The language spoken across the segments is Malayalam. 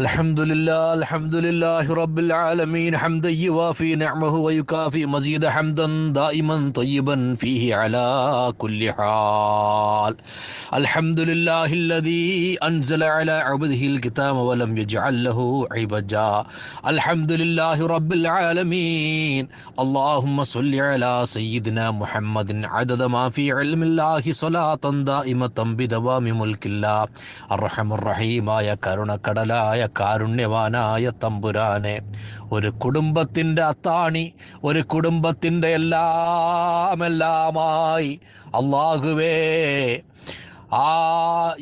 الحمد لله رب العالمين حمدا يوافي نعمه ويكافئ مزيد حمدا دائما طيبا فيه على كل حال. الحمد لله الذي أنزل على عبده الكتاب ولم يجعل له عوجا. الحمد لله رب العالمين. اللهم صل على سيدنا محمد عدد ما في علم الله صلاة دائمة بدوام ملك الله الرحم الرحيم ആയ കരുണക്കടലായ കാരുണ്യവാനായ തമ്പുരാനെ, ഒരു കുടുംബത്തിൻ്റെ അത്താണി, ഒരു കുടുംബത്തിൻ്റെ എല്ലാമായി അല്ലാഹുവേ, ആ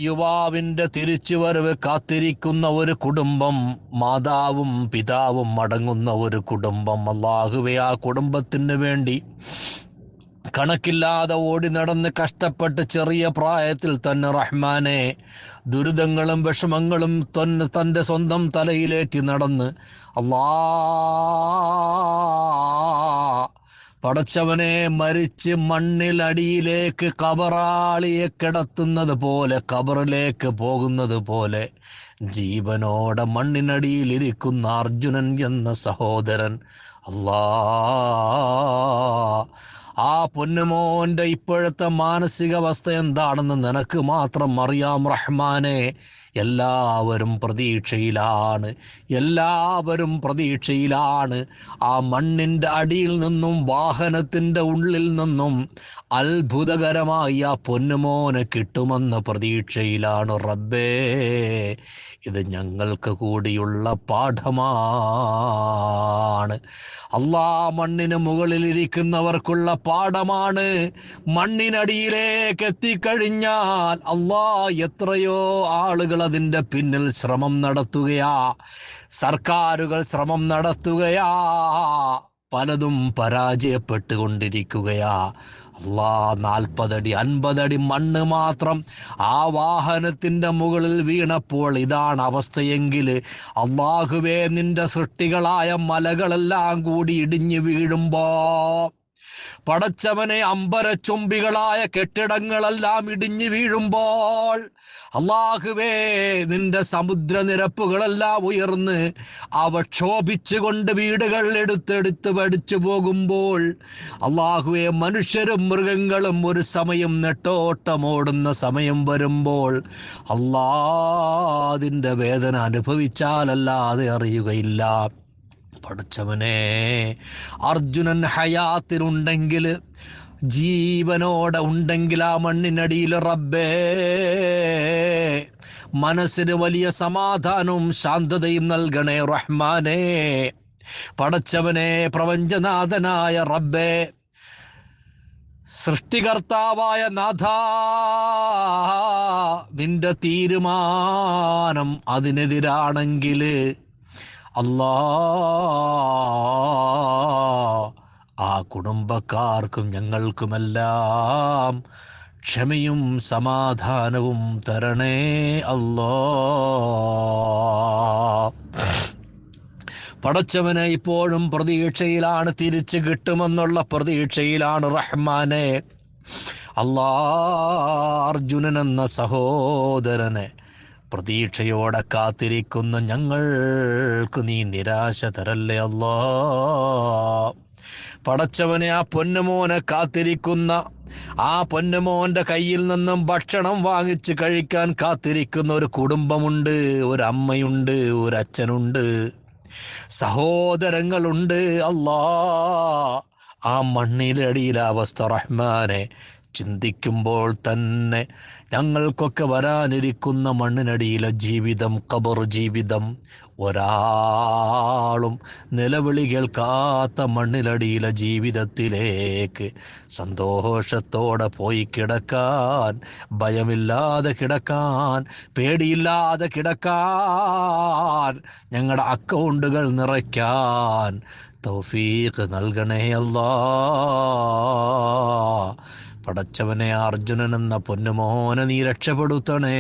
യുവാവിൻ്റെ തിരിച്ചുവരവ് കാത്തിരിക്കുന്ന ഒരു കുടുംബം, മാതാവും പിതാവും അടങ്ങുന്ന ഒരു കുടുംബം. അല്ലാഹുവേ, ആ കുടുംബത്തിന് വേണ്ടി കണക്കില്ലാതെ ഓടി നടന്ന് കഷ്ടപ്പെട്ട് ചെറിയ പ്രായത്തിൽ തന്നെ റഹ്മാനെ ദുരിതങ്ങളും വിഷമങ്ങളും തൻ്റെ സ്വന്തം തലയിലേറ്റി നടന്ന് പടച്ചവനെ മരിച്ച് മണ്ണിലടിയിലേക്ക് കബറാളിയെ കിടത്തുന്നത് പോലെ, കബറിലേക്ക് പോകുന്നത് പോലെ ജീവനോടെ മണ്ണിനടിയിലിരിക്കുന്ന അർജുനൻ എന്ന സഹോദരൻ, ആ പൊന്നുമോൻ്റെ ഇപ്പോഴത്തെ മാനസികാവസ്ഥ എന്താണെന്ന് നിനക്ക് മാത്രം അറിയാം റഹ്മാനെ. എല്ലാവരും പ്രതീക്ഷയിലാണ്. ആ മണ്ണിൻ്റെ അടിയിൽ നിന്നും വാഹനത്തിൻ്റെ ഉള്ളിൽ നിന്നും അത്ഭുതകരമായി ആ പൊന്നുമോനെ കിട്ടുമെന്ന പ്രതീക്ഷയിലാണ്. റബ്ബേ, ഇത് ഞങ്ങൾക്ക് കൂടിയുള്ള പാഠമാണ്. മണ്ണിന് മുകളിലിരിക്കുന്നവർക്കുള്ള പാഠമാണ്. മണ്ണിനടിയിലേക്ക് എത്തിക്കഴിഞ്ഞാൽ എത്രയോ ആളുകൾ അതിൻ്റെ പിന്നിൽ ശ്രമം നടത്തുകയാ, സർക്കാരുകൾ ശ്രമം നടത്തുകയാ, പലതും പരാജയപ്പെട്ടുകൊണ്ടിരിക്കുകയാ. 40 അടി 50 അടി മണ്ണ് മാത്രം ആ വാഹനത്തിൻ്റെ മുകളിൽ വീണപ്പോൾ ഇതാണ് അവസ്ഥയെങ്കിൽ, അല്ലാഹുവേ, നിന്റെ സൃഷ്ടികളായ മലകളെല്ലാം കൂടി ഇടിഞ്ഞു വീഴുമ്പോ, പടച്ചവനെ, അമ്പരച്ചുംബികളായ കെട്ടിടങ്ങളെല്ലാം ഇടിഞ്ഞു വീഴുമ്പോൾ, അല്ലാഹുവേ, നിന്റെ സമുദ്രനിരപ്പുകളെല്ലാം ഉയർന്ന് അവ ക്ഷോഭിച്ചുകൊണ്ട് വീടുകൾ എടുത്തെടുത്ത് പഠിച്ചു പോകുമ്പോൾ, അല്ലാഹുവേ, മനുഷ്യരും മൃഗങ്ങളും ഒരു സമയം നെട്ടോട്ടമോടുന്ന സമയം വരുമ്പോൾ, അതിൻ്റെ വേദന അനുഭവിച്ചാലല്ലാതെ അറിയുകയില്ല. പടച്ചവനെ, അർജുനൻ ഹയാത്തിനുണ്ടെങ്കിൽ, ജീവനോടെ ഉണ്ടെങ്കിൽ ആ മണ്ണിനടിയിൽ റബ്ബേ, മനസ്സിന് വലിയ സമാധാനവും ശാന്തതയും നൽകണേ റഹ്മാനേ. പടച്ചവനെ, പ്രപഞ്ചനാഥനായ റബ്ബേ, സൃഷ്ടികർത്താവായ നാഥാ, നിന്റെ തീരുമാനം അതിനെതിരാണെങ്കിൽ ആ കുടുംബക്കാർക്കും ഞങ്ങൾക്കുമെല്ലാം ക്ഷമയും സമാധാനവും തരണേ പടച്ചവനെ, ഇപ്പോഴും പ്രതീക്ഷയിലാണ്, തിരിച്ചു കിട്ടുമെന്നുള്ള പ്രതീക്ഷയിലാണ് റഹ്മാനെ. അർജുനൻ എന്ന സഹോദരനെ പ്രതീക്ഷയോടെ കാത്തിരിക്കുന്ന ഞങ്ങൾക്ക് നീ നിരാശ തരല്ലേ പടച്ചവനെ, ആ പൊന്നുമോനെ കാത്തിരിക്കുന്ന, ആ പൊന്നുമോൻ്റെ കയ്യിൽ നിന്നും ഭക്ഷണം വാങ്ങിച്ച് കഴിക്കാൻ കാത്തിരിക്കുന്ന ഒരു കുടുംബമുണ്ട്, ഒരമ്മയുണ്ട്, ഒരച്ഛനുണ്ട്, സഹോദരങ്ങളുണ്ട്. ആ മണ്ണിലടിയിലെ അവസ്ഥ റഹ്മാനെ ചിന്തിക്കുമ്പോൾ തന്നെ ഞങ്ങൾക്കൊക്കെ വരാനിരിക്കുന്ന മണ്ണിനടിയിലെ ജീവിതം, ഖബർ ജീവിതം, ഒരാളും നിലവിളി കേൾക്കാത്ത മണ്ണിലടിയിലെ ജീവിതത്തിലേക്ക് സന്തോഷത്തോടെ പോയി കിടക്കാൻ, ഭയമില്ലാതെ കിടക്കാൻ, പേടിയില്ലാതെ കിടക്കാൻ, ഞങ്ങളുടെ അക്കൗണ്ടുകൾ നിറയ്ക്കാൻ തൗഫീഖ് നൽകണേ പടച്ചവനെ, അർജുനൻ എന്ന പൊന്നുമോനെ നീ രക്ഷപ്പെടുത്തണേ